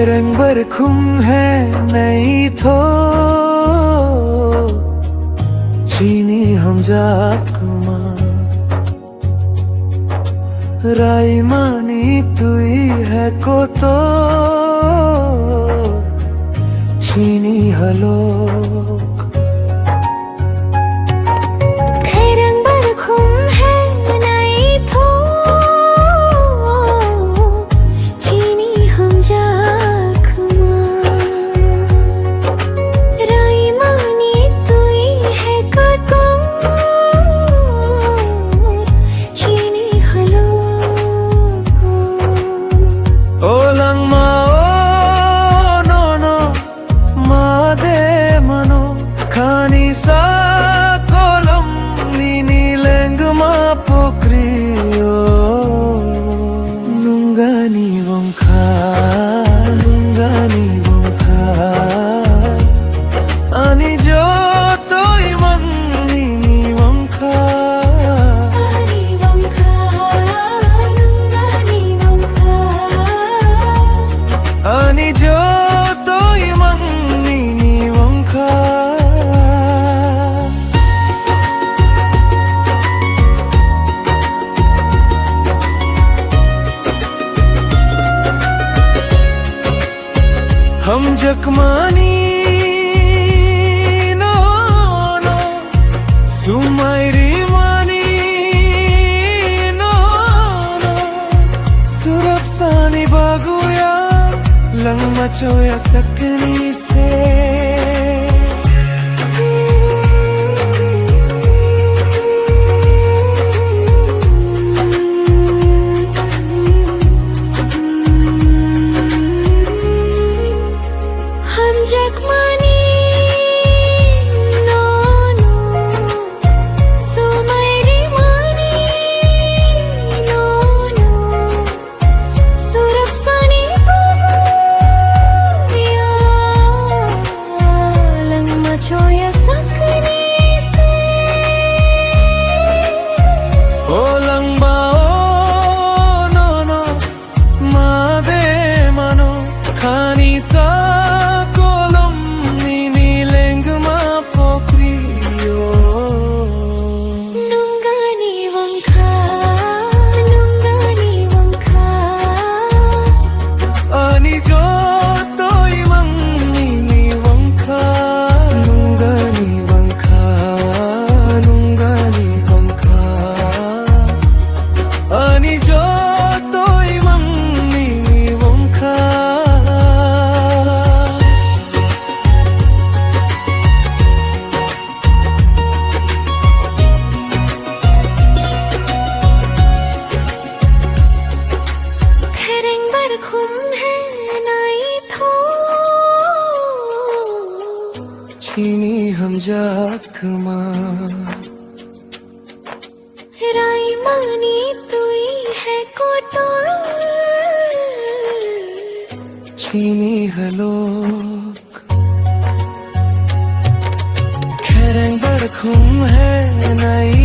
रंग बरखुम है नहीं थो चीनी हम जाकुमा राई मानी तुई है को तो चीनी hello Kani sa kolam nini lengma pokrio nungani wongka ani jo toi man nini wongka nungani wongka ani jo toi man nini wongka हम जकमानी नो नो सुमाइरी मानी नो नो सुरपसानी बागुया लंग मचोया सकनी से जगमानी नो नो सुमाइरी मानी नो नो सुरपसानी बागुया लंग मचोया सकनी से ओ लंगबा no no मादे मनो खानी सा चीनी हम जाकमा राई मानी तुई है को तो चीनी हलोक खरंग बरखुम है नहीं